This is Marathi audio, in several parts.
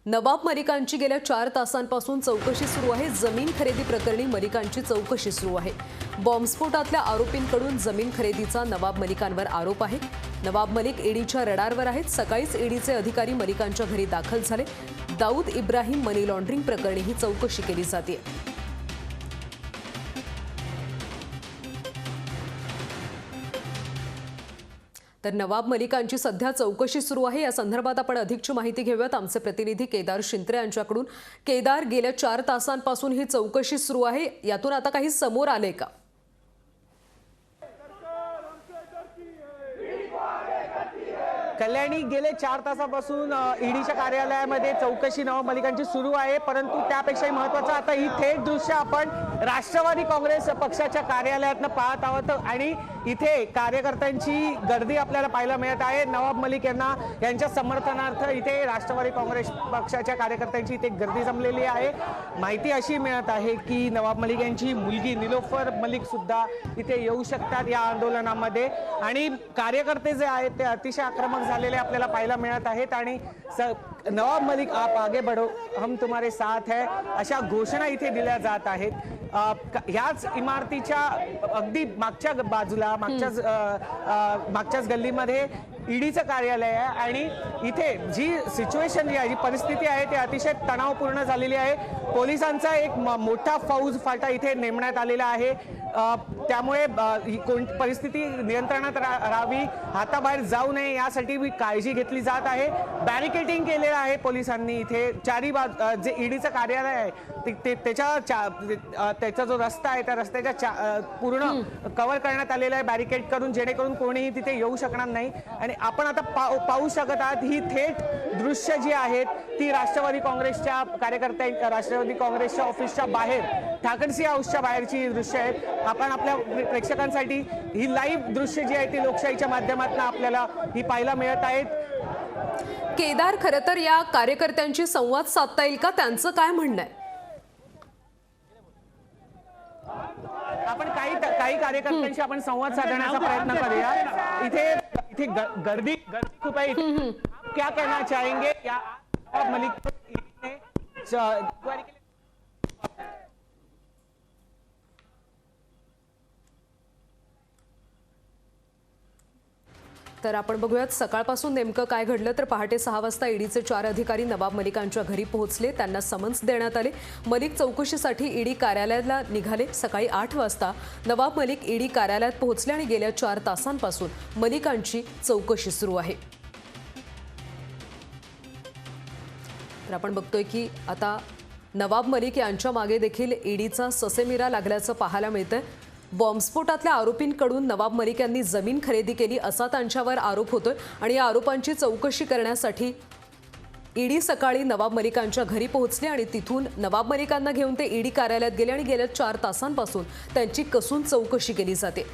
नवाब मलिकांची गेल्या 4 तासांपासून चौकशी सुरू आहे। जमीन खरेदी प्रकरणी मलिकांची चौकशी सुरू आहे। बॉम्बस्फोटातल्या आरोपींकडून जमीन खरेदीचा नवाब मलिकांवर आरोप आहे। नवाब मलिक ईडीच्या रडारवर आहेत। सकाळीच ईडीचे अधिकारी मलिकांच्या घरी दाखल झाले। दाऊद इब्राहिम मनी लॉन्ड्रिंग प्रकरणी ही चौकशी केली जाते। तर नवाब मलिकांची सध्या चौकशी सुरू आहे। या संदर्भात आपण अधिकची माहिती घेऊयात आमचे प्रतिनिधी केदार शिंत्रे यांच्याकडून। केदार, गेल्या 4 तासांपासून ही चौकशी सुरू आहे, यातून आता काही समोर आले का? कल्याणी, गेले 4 तासापासून ईडीच्या कार्यालयामध्ये चौकशी नवाब मलिकांची सुरू आहे, परंतु त्यापेक्षाही महत्त्वाचं आता ही थेट दृश्य आपण राष्ट्रवादी काँग्रेस पक्षाच्या कार्यालयातनं पाहत आहोत आणि इथे कार्यकर्त्यांची गर्दी आपल्याला पाहायला मिळत आहे। नवाब मलिक यांच्या समर्थनार्थ इथे राष्ट्रवादी काँग्रेस पक्षाच्या कार्यकर्त्यांची इथे गर्दी जमलेली आहे। माहिती अशी मिळत आहे की नवाब मलिक यांची मुलगी निलोफर मलिक सुद्धा इथे येऊ शकतात या आंदोलनामध्ये आणि कार्यकर्ते जे आहेत ते अतिशय आक्रमक झालेले आपल्याला पाहायला मिळत आहेत आणि नवाब मलिक आप आगे बढ़ो, हम तुम्हारे साथ है, अशा घोषणा इथे दिल्या जात आहेत। ह्याच इमारतीच्या अगदी मागच्या बाजूला मागच्याच गल्लीमध्ये ईडीचं कार्यालय आहे आणि इथे जी सिच्युएशन जी आहे, जी परिस्थिती आहे ते अतिशय तणावपूर्ण झालेली आहे। पोलिसांचा एक मोठा फौज फाटा इथे नेमण्यात आलेला आहे, त्यामुळे परिस्थिती नियंत्रणात राहावी, हाताबाहेर जाऊ नये यासाठी काळजी घेतली जात आहे। बॅरिकेडिंग केलेलं आहे पोलिसांनी इथे चारी बाजू। जे ईडीचं कार्यालय आहे त्याचा जो रस्ता आहे त्या रस्त्याच्या पूर्ण कव्हर करण्यात आलेला आहे बॅरिकेड करून, जेणेकरून कोणीही तिथे येऊ शकणार नाही। आणि आपण आता पाहू शकत आहात ही थेट दृश्य जी आहेत ती राष्ट्रवादी काँग्रेसच्या कार्यकर्त्या, राष्ट्रवादी काँग्रेसच्या ऑफिसच्या बाहेर, ठाकरसी हाऊसच्या बाहेरची दृश्य आहेत। आपण आपल्या प्रेक्षकांसाठी ही लाईव्ह दृश्य जी आहे ती लोकशाहीच्या माध्यमातून आपल्याला ही पाहायला मिळत आहेत। केदार, खरं तर या कार्यकर्त्यांची संवाद साधता येईल का? त्यांचं काय म्हणणं आहे? आपण काही कार्यकर्त्यांशी आपण संवाद साधण्याचा प्रयत्न करूया। इथे गर्दी खूप आहे। क्या कहना चाहेंगे या मलिक ने तर आपण बघूयात सकाळपासून नेमकं काय घडलं। तर पहाटे 6 वाजता ईडीचे 4 अधिकारी नवाब मलिकांच्या घरी पोहोचले। त्यांना समन्स देण्यात आले। मलिक चौकशीसाठी ईडी कार्यालयाला निघाले। सकाळी 8 वाजता नवाब मलिक ईडी कार्यालयात पोहोचले आणि गेल्या 4 तासांपासून मलिकांची चौकशी सुरू आहे। तर आपण बघतोय की आता नवाब मलिक यांच्या मागे देखील ईडीचा ससेमिरा लागल्याचं पाहायला मिळतंय। बॉम्बस्फोटातल्या आरोपींकडून नवाब मलिक यांनी जमीन खरेदी केली असा त्यांच्यावर आरोप होतोय आणि या आरोपांची चौकशी करण्यासाठी ईडी सकाळी नवाब मलिकांच्या घरी पोहोचले आणि तिथून नवाब मलिकांना घेऊन ते ईडी कार्यालयात गेले आणि गेल्या 4 तासांपासून त्यांची कसून चौकशी केली जाते।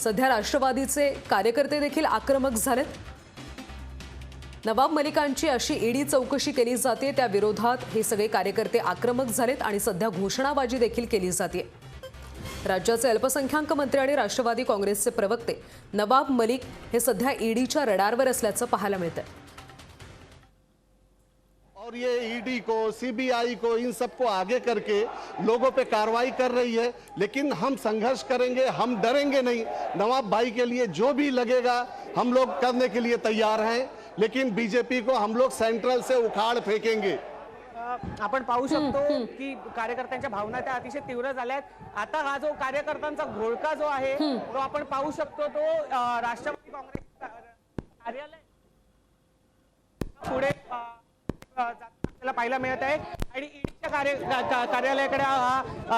सध्या राष्ट्रवादीचे कार्यकर्ते देखील आक्रमक झालेत। नवाब मलिकांची अशी ईडी चौकशी केली जाते त्या विरोधात हे सगळे कार्यकर्ते आक्रमक झालेत आणि सध्या घोषणाबाजी देखील केली जाते। राज्याचे अल्पसंख्याक मंत्री आणि राष्ट्रवादी काँग्रेसचे प्रवक्ते नवाब मलिक हे सध्या ईडीच्या रडारवर असल्याचं पाहायला मिळतंय। और ये ईडी को, सीबीआई को, इन सबको आगे करके लोगों पे कार्रवाई कर रही है, लेकिन हम संघर्ष करेंगे, हम डरेंगे नहीं। नवाब भाई के लिए जो भी लगेगा हम लोग करने के लिए तैयार हैं, लेकिन बीजेपी को हम लोग सेंट्रल से उखाड़ फेंकेंगे। आपण पाहू शकतो की कार्यकर्त्यांच्या भावना त्या अतिशय तीव्र झाल्यात। आता हा जो कार्यकर्त्यांचा घोळका जो आहे तो आपण पाहू शकतो, तो राष्ट्रवादी काँग्रेस कार्यालय पुढे आपल्याला पाहायला मिळत आहे आणि ईडीच्या कार्यालयाकडे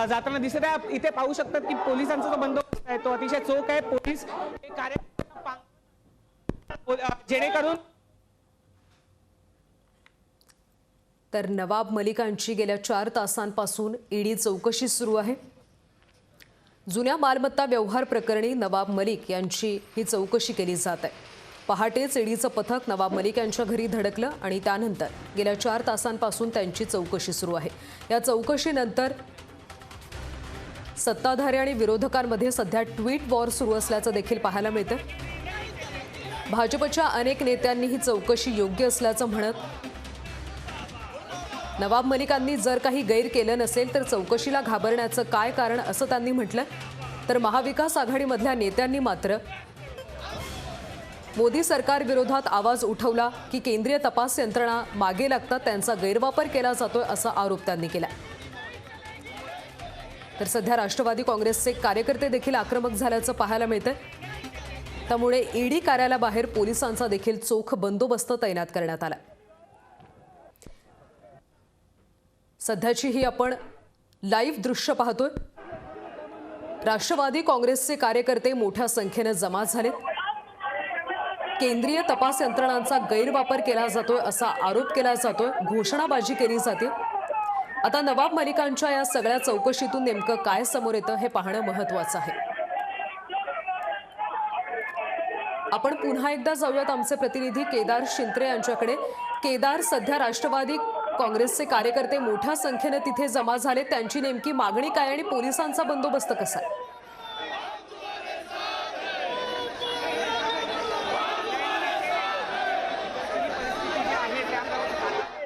जाताना दिसत आहे। इथे पाहू शकतात की पोलिसांचा जो बंदोबस्त आहे तो अतिशय चोख आहे। पोलीस जेणेकरून तर नवाब मलिकांची गेल्या 4 तासांपासून ईडी चौकशी सुरू आहे। जुन्या मालमत्ता व्यवहार प्रकरणी नवाब मलिक यांची ही चौकशी केली जात आहे। पहाटेच ईडीचं पथक नवाब मलिक यांच्या घरी धडकलं आणि त्यानंतर गेल्या 4 तासांपासून त्यांची चौकशी सुरू आहे। या चौकशीनंतर सत्ताधारी आणि विरोधकांमध्ये सध्या ट्विट वॉर सुरू असल्याचं देखील पाहायला मिळतं। भाजपच्या अनेक नेत्यांनी ही चौकशी योग्य असल्याचं म्हणत नवाब मलिकांनी जर काही गैर केलं नसेल तर चौकशीला घाबरण्याचं काय कारण असं त्यांनी म्हटलं. तर महाविकास आघाडीमधल्या नेत्यांनी मात्र मोदी सरकार विरोधात आवाज उठवला की केंद्रीय तपास यंत्रणा मागे लागतात, त्यांचा गैरवापर केला जातोय असा आरोप त्यांनी केला. तर सध्या राष्ट्रवादी काँग्रेसचे कार्यकर्ते देखील आक्रमक झाल्याचं पाहायला मिळतंय. त्यामुळे ईडी कार्यालयाबाहेर पोलिसांचा देखील चोख बंदोबस्त तैनात करण्यात आला. सध्याची ही आपण लाईव्ह दृश्य पाहतोय. राष्ट्रवादी काँग्रेसचे कार्यकर्ते मोठ्या संख्येने जमा झालेत. केंद्रीय तपास यंत्रणांचा गैरवापर केला जातोय असा आरोप केला जातोय, घोषणाबाजी केली जाते. आता नवाब मलिकांच्या या सगळ्या चौकशीतून नेमकं काय समोर येतं हे पाहणं महत्त्वाचं आहे. आपण पुन्हा एकदा जाऊयात आमचे प्रतिनिधी केदार शिंत्रे यांच्याकडे. केदार, सध्या राष्ट्रवादी काँग्रेसचे कार्यकर्ते मोठ्या संख्येने तिथे जमा झाले, त्यांची नेमकी मागणी काय आणि पोलिसांचा बंदोबस्त कसा आहे?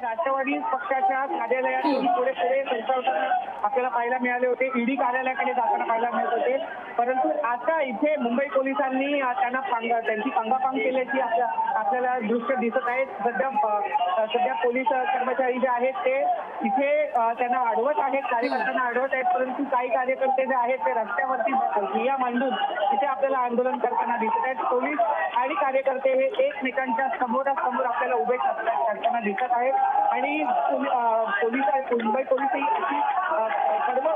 राष्ट्रवादी पक्षाच्या कार्यालयातून पुढे संचालकांना आपल्याला पाहायला मिळाले होते. ईडी कार्यालयाकडे जाताना पाहायला मिळत होते. परंतु आता इथे मुंबई पोलिसांनी त्यांना त्यांची पांगापांग केल्याची आपल्याला दृश्य दिसत आहे. सध्या पोलीस कर्मचारी जे आहेत ते इथे त्यांना अडवत आहेत, कार्यकर्त्यांना अडवत आहेत. परंतु काही कार्यकर्ते जे आहेत ते रस्त्यावरती ठिय्या मांडून इथे आपल्याला आंदोलन करताना दिसत आहेत. पोलीस आणि कार्यकर्ते हे एकमेकांच्या समोरासमोर आपल्याला उभे करताना दिसत आहेत. आणि मुंबई पोलीसही अशी सर्व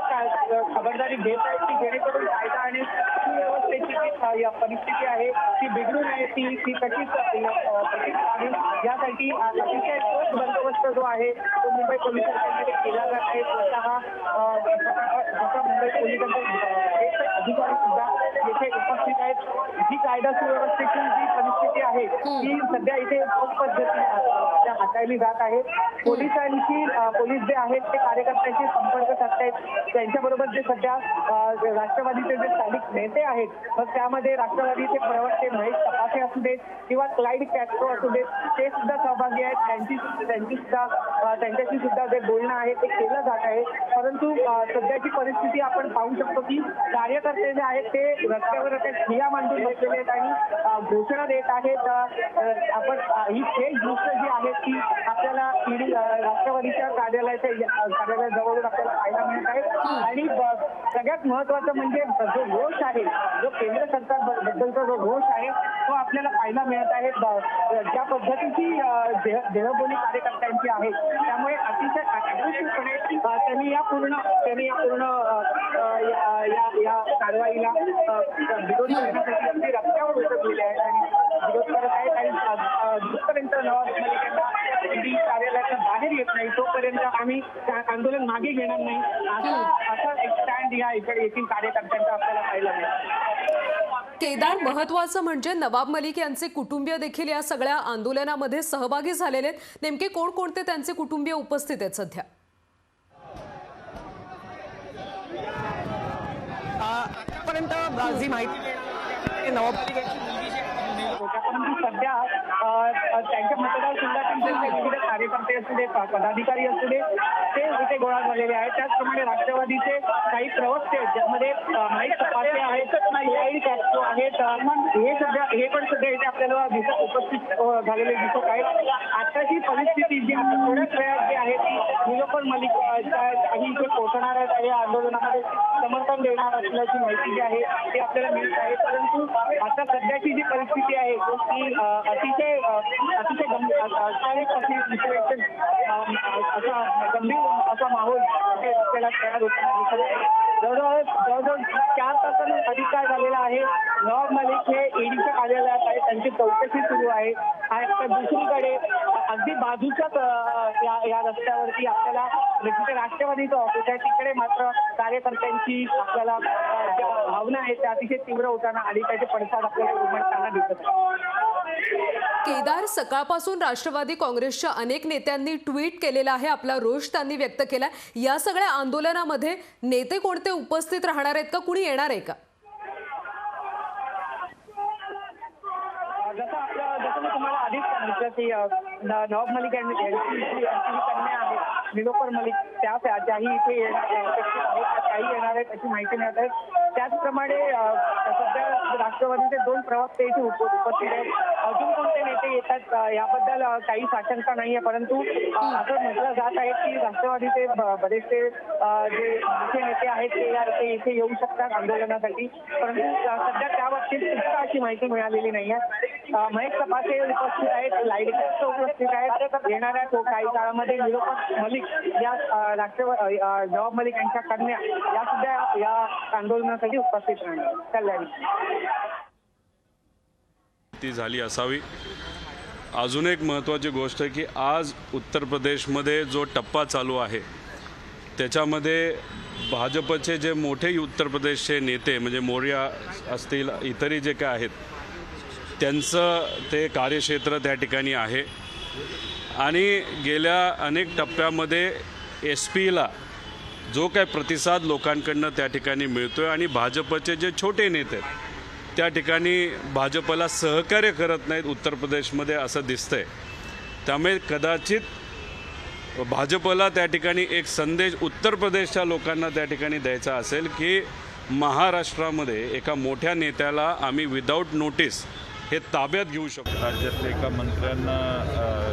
खबरदारी घेत आहेत की जेणेकरून कायदा आणि सुव्यवस्थेची जी परिस्थिती आहे ती बिघडू नये, ती कशीच आहे. यासाठी अतिशय ठोस बंदोबस्त जो आहे तो मुंबई पोलिसांकडे केला जात आहे. स्वतः मुंबई पोलिसांचे अधिकारी सुद्धा येथे उपस्थित आहेत. जी कायदा सुव्यवस्थेची जी परिस्थिती आहे ती सध्या इथे ठोस पद्धतीने हाताळली जात आहे. पोलीस जे आहेत ते कार्यकर्त्यांशी संपर्क साधतायत. त्यांच्याबरोबर जे सध्या राष्ट्रवादीचे जे स्थानिक नेते आहेत, मग त्यामध्ये राष्ट्रवादीचे प्रवक्ते महेश तपासे असू देत किंवा क्लाइड कॅस्ट्रो असू देत, ते सुद्धा सहभागी आहेत. त्यांच्याशी सुद्धा जे बोलणं आहे ते केलं जात आहे. परंतु सध्याची परिस्थिती आपण पाहू शकतो की कार्यकर्ते जे आहेत ते रस्त्यावर ठिय्या मांडून बसलेले आहेत आणि घोषणा देत आहेत. आपण ही थेट दृश्य जी आहेत ती आपल्याला ईडी राष्ट्रवादीच्या कार्यालयाजवळून आपल्याला पाहायला मिळत आहे. आणि सगळ्यात महत्वाचं म्हणजे जो रोष आहे, जो केंद्र सरकारबद्दलचा जो रोष आहे तो आपल्याला पाहायला मिळत आहे. ज्या पद्धतीची देहबोली कार्यकर्त्यांची आहे त्यामुळे अतिशय आक्रोशितपणे त्यांनी या पूर्ण या कारवाईला विरोध करण्यासाठी रस्त्यावर उतरलेले आहेत आणि विरोध करत आहेत. आणि जोपर्यंत नवाब मलिकांना ईडी कार्यालयाच्या बाहेर येत नाही तोपर्यंत आम्ही आंदोलन मागे घेणार नाही, असा एक स्टँड या इकडे येथील कार्यकर्त्यांचा आपल्याला पाहायला मिळाला. केदार, महत्वाचं म्हणजे नवाब मलिक यांचे कुटुंबीय देखील या सगळ्या आंदोलनामध्ये सहभागी झालेले आहेत. नेमके कोणकोणते त्यांचे कुटुंबीय उपस्थित आहेत सध्या? आतापर्यंत जी माहिती नवाब मलिक परंतु सध्या त्यांच्या मतदारसंघातील विविध कार्यकर्ते असू दे, पदाधिकारी असू दे, ते इथे गोळा झालेले आहेत. त्याचप्रमाणे राष्ट्रवादीचे काही प्रवक्ते ज्यामध्ये महेश तपासे आहेत, क्लाइड कॅस्ट्रो आहेत, हे पण सध्या इथे आपल्याला उपस्थित झालेले दिसत आहेत. आताची परिस्थिती जी थोड्याच वेळात जी आहे ती निलोफर मलिक काही इथे पोहोचणार आहेत आणि आंदोलनामध्ये समर्थन देणार असल्याची माहिती जी आहे ती आपल्याला मिळत आहे. परंतु आता सध्याची जी परिस्थिती आहे ती अतिशय गंभीर असा माहोल आपल्याला तयार होताना जवळजवळ 4 तासांनी अधिक काळ झालेला आहे. नवाब मलिक हे ईडीच्या कार्यालयात आहे, त्यांची चौकशी सुरू आहे. आणि दुसरीकडे अगदी बाजूच्याच या रस्त्यावरती आपल्याला जिथे राष्ट्रवादीचं ऑफिस आहे तिकडे मात्र कार्यकर्त्यांची आपल्याला ज्या भावना आहेत त्या अतिशय तीव्र होताना आणि त्याचे पडसाद आपल्याला उमटताना दिसत आहे. केदार, सकाळपासून राष्ट्रवादी काँग्रेसच्या अनेक नेत्यांनी ट्विट केलेला आहे, आपला रोष त्यांनी व्यक्त केला. या सगळ्या आंदोलनामध्ये नेते कोणते उपस्थित राहणार आहेत का, कुणी येणार आहे का? जसं मी तुम्हाला आधीच सांगितलं की नवाब मलिक यांची कन्या आहे निलोफर मलिक त्याही इथे काही येणार आहेत अशी माहिती मिळत आहे। त्याचप्रमाणे सध्या राष्ट्रवादीचे 2 प्रवक्ते इथे उपस्थित आहेत। अजून कोणते नेते येतात याबद्दल काही साशंकता नाहीये, परंतु असं म्हटलं जात आहे की राष्ट्रवादीचे बरेचसे जे मुख्य नेते आहेत ते इथे येऊ शकतात आंदोलनासाठी, परंतु सध्या त्या बाबतीत अशी माहिती मिळालेली नाहीये। महेश तपासे उपस्थित आहेत, लाईडकर उपस्थित आहेत। येणाऱ्या काही काळामध्ये निलोफर मलिक या नवाब मलिक यांच्या कन्या या सुद्धा या आंदोलनासाठी उपस्थित राहणार। कल्याणी ती झाली असावी। अजून एक महत्त्वाची गोष्ट आहे की आज उत्तर प्रदेशमध्ये जो टप्पा चालू आहे त्याच्यामध्ये भाजपचे जे मोठे उत्तर प्रदेशचे नेते म्हणजे मौर्या असतील इतरही जे काय आहेत त्यांचं ते कार्यक्षेत्र त्या ठिकाणी आहे आणि गेल्या अनेक टप्प्यामध्ये SP-ला जो काय प्रतिसाद लोकांकडनं त्या ठिकाणी मिळतो आहे आणि भाजपचे जे छोटे नेते आहेत त्या ठिकाणी भाजपला सहकार्य करत नाहीत उत्तर प्रदेशमध्ये असं दिसतंय। त्यामुळे कदाचित भाजपला त्या ठिकाणी एक संदेश उत्तर प्रदेशच्या लोकांना त्या ठिकाणी द्यायचा असेल की महाराष्ट्रामध्ये एका मोठ्या नेत्याला आम्ही विदाऊट नोटीस हे ताब्यात घेऊ शकतो। राज्यातल्या एका मंत्र्यांना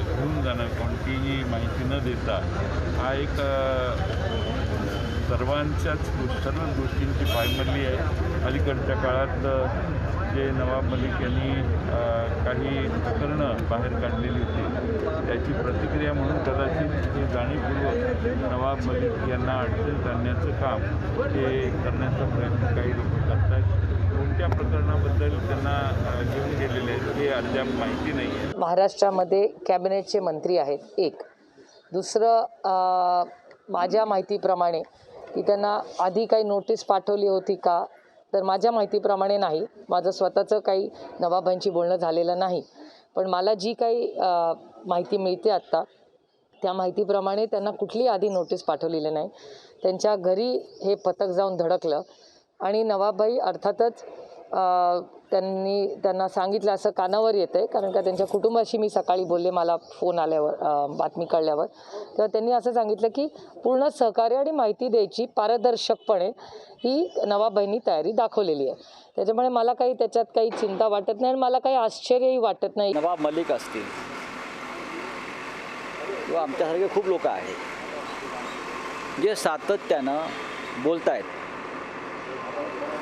घेऊन जाणं कोणतीही माहिती न देता हा एक सर्व गोष्टींची पायमल्ली आहे। अलीकडच्या काळात जे नवाब मलिक यांनी काही प्रकरणं बाहेर काढलेली होती त्याची प्रतिक्रिया म्हणून कदाचित हे जाणीवपूर्वक नवाब मलिक यांना अडचणीत आणण्याचं काम हे करण्याचा प्रयत्न काही लोक करत आहेत। कोणत्या प्रकरणाबद्दल त्यांना घेऊन गेलेले आहेत हे अद्याप माहिती नाही आहे। महाराष्ट्रामध्ये कॅबिनेटचे मंत्री आहेत एक, दुसरं माझ्या माहितीप्रमाणे की त्यांना आधी काही नोटीस पाठवली होती का, तर माझ्या माहितीप्रमाणे नाही। माझं स्वतःचं काही नवाबांची बोलणं झालेलं नाही, पण मला जी काही माहिती मिळते आत्ता त्या माहितीप्रमाणे त्यांना कुठली आधी नोटीस पाठवलेली नाही। त्यांच्या घरी हे पथक जाऊन धडकलं आणि नवाबाई अर्थातच त्यांना सांगितलं असं कानावर येतं आहे, कारण का त्यांच्या कुटुंबाशी मी सकाळी बोलले मला फोन आल्यावर बातमी कळल्यावर, तर त्यांनी असं सांगितलं की पूर्ण सहकार्य आणि माहिती द्यायची पारदर्शकपणे ही नवाबाईंनी तयारी दाखवलेली आहे। त्याच्यामुळे मला काही त्याच्यात काही चिंता वाटत नाही आणि मला काही आश्चर्यही वाटत नाही। नवाब मलिक असतील किंवा आमच्यासारखे खूप लोक आहेत जे सातत्यानं बोलत आहेत,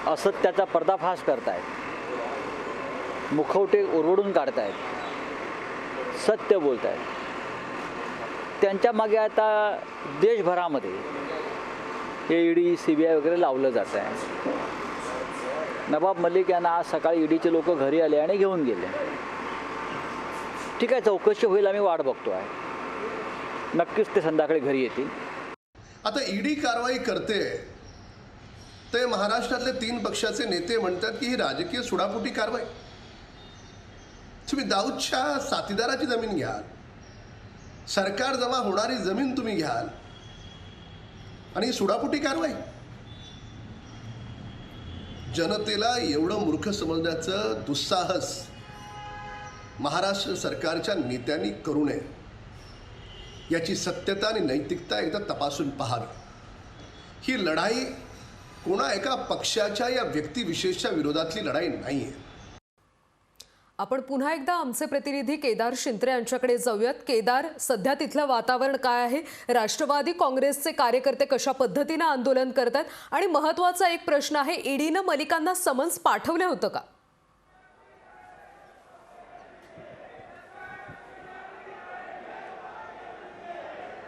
असत्याचा पर्दाफाश करतायत, मुखवटे उरवडून काढतायत, सत्य बोलत आहेत। त्यांच्या मागे आता देशभरामध्ये ED CBI वगैरे लावलं जात आहे। नवाब मलिक यांना आज सकाळी EDचे लोक घरी आले आणि घेऊन गेले। ठीक आहे, चौकशी होईल, आम्ही वाट बघतो आहे, नक्कीच ते संध्याकाळी घरी येतील। आता ED कारवाई करते ते महाराष्ट्रातले 3 पक्षाचे नेते म्हणतात की ही राजकीय सुडापोटी कारवाई। तुम्ही दाऊदच्या साथीदाराची जमीन घ्याल, सरकार जमा होणारी जमीन तुम्ही घ्याल आणि सुडापोटी कारवाई। जनतेला एवढं मूर्ख समजण्याचं दुस्साहस महाराष्ट्र सरकारच्या नेत्यांनी करू नये, याची सत्यता आणि नैतिकता एकदा तपासून पाहावी। ही लढाई कोणा एका पक्षाच्या या व्यक्तिविशेषच्या विरोधातली लढाई नाही आहे। आपण पुन्हा एकदा आमचे प्रतिनिधी केदार शिंत्रे यांच्याकडे जाऊयात। केदार, सध्या तिथलं वातावरण काय आहे? राष्ट्रवादी काँग्रेसचे कार्यकर्ते कशा पद्धतीने आंदोलन करतात आणि महत्त्वाचा एक प्रश्न आहे, ईडीनं मलिकांना समन्स पाठवले होतं का?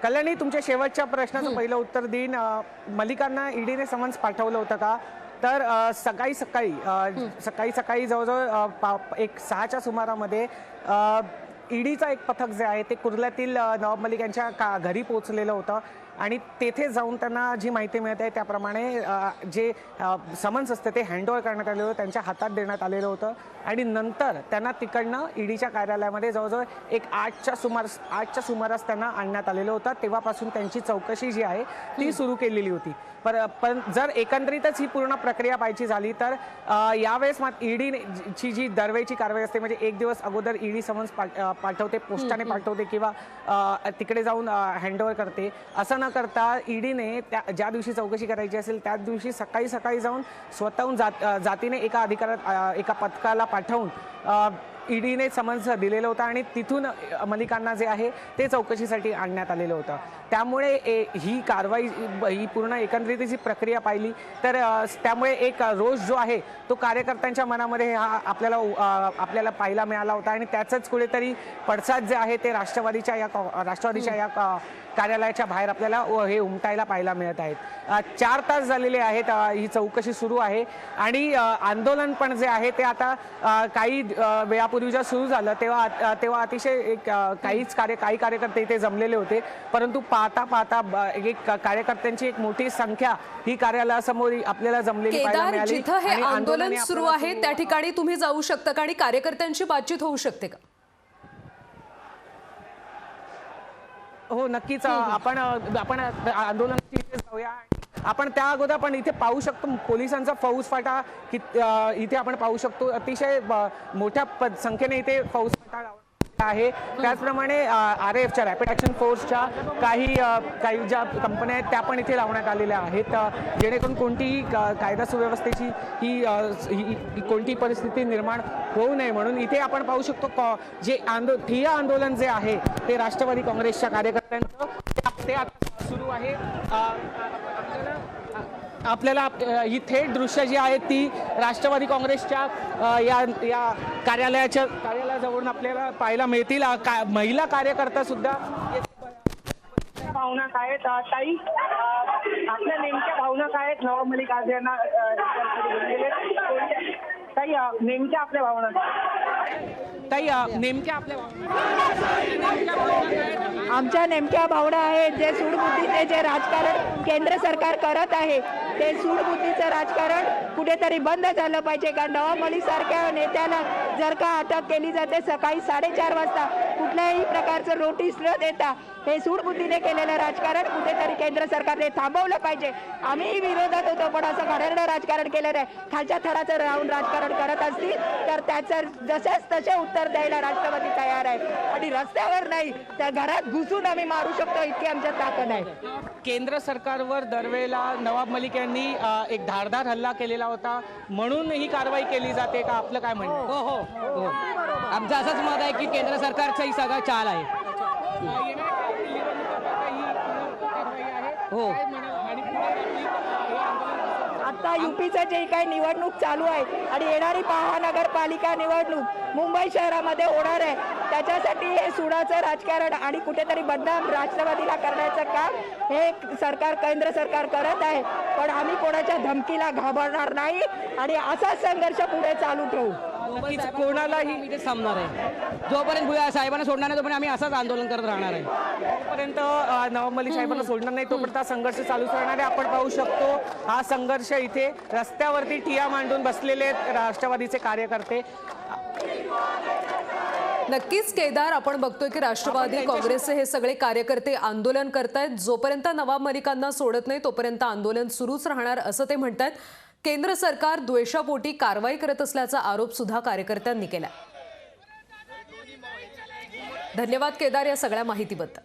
कल्याणी, तुमच्या शेवटच्या प्रश्नाचं पहिलं उत्तर देईन। मलिकांना ईडीने समन्स पाठवलं होतं का? तर सकाळी जवळजवळ एक 6च्या सुमारामध्ये ईडीचा एक पथक जे आहे ते कुर्ल्यातील नवाब मलिक यांच्या घरी पोहोचलेलं होतं आणि तेथे जाऊन त्यांना जी माहिती मिळते आहे त्याप्रमाणे जे समन्स असते ते हँडओव्हर करण्यात आलेलं होतं, त्यांच्या हातात देण्यात आलेलं होतं आणि नंतर त्यांना तिकडनं ईडीच्या कार्यालयामध्ये जवळजवळ एक 8च्या सुमारास त्यांना आणण्यात आलेलं होतं। तेव्हापासून त्यांची चौकशी जी आहे ती सुरू केलेली होती। पण जर एकंदरीतच ही पूर्ण प्रक्रिया पाहायची झाली तर यावेळेस ईडीची जी दरवेळची कारवाई असते, म्हणजे एक दिवस अगोदर ईडी समन्स पाठवते, पोस्टाने पाठवते किंवा तिकडे जाऊन हँडओव्हर करते. असं न करता ईडीने ज्या दिवशी चौकशी करायची असेल त्याच दिवशी सकाळी जाऊन स्वतःहून जातीने एका पथकाला पाठवून ईडीने समन्स दिलेलं होतं आणि तिथून मलिकांना जे आहे ते चौकशीसाठी आणण्यात आलेलं होतं. त्यामुळे ही कारवाई ही पूर्ण एकंदरीत प्रक्रिया पाहिली तर त्यामुळे एक रोष जो आहे तो कार्यकर्त्यांच्या मनामध्ये आपल्याला पाहायला मिळाला होता आणि त्याचंच कुठेतरी पडसाद जे आहे ते राष्ट्रवादीच्या या कार्यालयाच्या बाहेर आपल्याला हे उमटायला पाहायला मिळत आहेत. 4 तास झालेले आहेत, ही चौकशी सुरू आहे आणि आंदोलन पण जे आहे ते आता काही वेळापूर्वी जेव्हा सुरू झालं तेव्हा अतिशय काही कार्यकर्ते इथे जमलेले होते. परंतु पाहता एक कार्यकर्त्यांची एक मोठी संख्या ही कार्यालयासमोर आपल्याला जमलेली पाहायला मिळाली. जिथं हे आंदोलन सुरू आहे त्या ठिकाणी तुम्ही जाऊ शकता का आणि कार्यकर्त्यांची बातचीत होऊ शकते का? हो नक्कीच. आपण आंदोलनाची इथे जाऊया. आपण त्या अगोदर आपण इथे पाहू शकतो पोलिसांचा फौजफाटा इथे आपण पाहू शकतो. अतिशय मोठ्या संख्येने इथे फौजफाटा लावला आहे. त्याचप्रमाणे RAFच्या रॅपिड ॲक्शन फोर्सच्या काही ज्या कंपन्या आहेत त्या पण इथे लावण्यात आलेल्या आहेत जेणेकरून कोणतीही कायदा सुव्यवस्थेची ही कोणतीही परिस्थिती निर्माण होऊ नये म्हणून. इथे आपण पाहू शकतो जे ठिय्या आंदोलन जे आहे ते राष्ट्रवादी काँग्रेसच्या कार्यकर्त्यांचं ते आता सुरू आहे. आपल्याला ही थेट दृश्य जी आहेत ती राष्ट्रवादी काँग्रेसच्या या कार्यालयाजवळून आपल्याला पाहायला मिळतील. महिला कार्यकर्ता सुद्धा भावना काय आहेत ताई, आपल्या नेमक्या भावना काय आहेत नवाब मलिक आज यांना ताई नेमक्या आपल्या भावना आमच्या नेमक्या भावना आहेत जे सूडबुद्धीचे जे राजकारण केंद्र सरकार करत आहे ते सूडबुद्धीचं राजकारण कुठेतरी बंद झालं पाहिजे. कारण नवाब मलिक सारख्या नेत्याला जर का अटक केली जाते सकाळी 4:30 वाजता कुठल्याही प्रकारचं नोटीस न देता हे सूडबुद्धीने केलेलं राजकारण कुठेतरी केंद्र सरकारने थांबवलं पाहिजे. आम्हीही विरोधात होतो पण असं घाणेरडं राजकारण केलेलं आहे. खालच्या थराचं राहून राजकारण करत असतील तर त्याचं जसेच तसे उत्तर द्यायला राष्ट्रवादी तयार आहे आणि रस्त्यावर नाही तर घरात घुसून आम्ही मारू शकतो इतकी आमच्या ताकद आहे. केंद्र सरकारवर दरवेळेला नवाब मलिक यांनी एक धारदार हल्ला केलेला होता म्हणून ही कारवाई केली जाते का? आपलं काय म्हणणं? हो आमचं असंच मत आहे की केंद्र सरकारचा ही सगळा चाल आहे. हो आता UPचं जे काही निवडणूक चालू आहे आणि येणारी महानगरपालिका निवडणूक मुंबई शहरामध्ये होणार आहे त्याच्यासाठी हे सुडाचं राजकारण आणि कुठेतरी बदनाम राष्ट्रवादीला करण्याचं काम हे केंद्र सरकार करत आहे. पण आम्ही कोणाच्या धमकीला घाबरणार नाही आणि असाच संघर्ष पुढे चालू ठेवू. कोणालाही थांबणार आहे. जोपर्यंत भुया साहेबांना सोडणार नाही तोपर्यंत आम्ही असंच आंदोलन करत राहणार आहे. जोपर्यंत नवाब मलिक साहेबांना सोडणार नाही तोपर्यंत हा संघर्ष चालूच राहणार आहे. आपण पाहू शकतो हा संघर्ष इथे रस्त्यावरती ठिय्या मांडून बसलेले राष्ट्रवादीचे कार्यकर्ते. नक्कीच केदार, आपण बघतोय की राष्ट्रवादी काँग्रेसचे हे सगळे कार्यकर्ते आंदोलन करतायत. जोपर्यंत नवाब मलिकांना सोडत नाही तोपर्यंत आंदोलन सुरूच राहणार असं ते म्हणतात. केंद्र सरकार द्वेषापोटी कारवाई करत असल्याचा आरोप सुद्धा कार्यकर्त्यांनी केला. धन्यवाद केदार या सगळ्या माहितीबद्दल.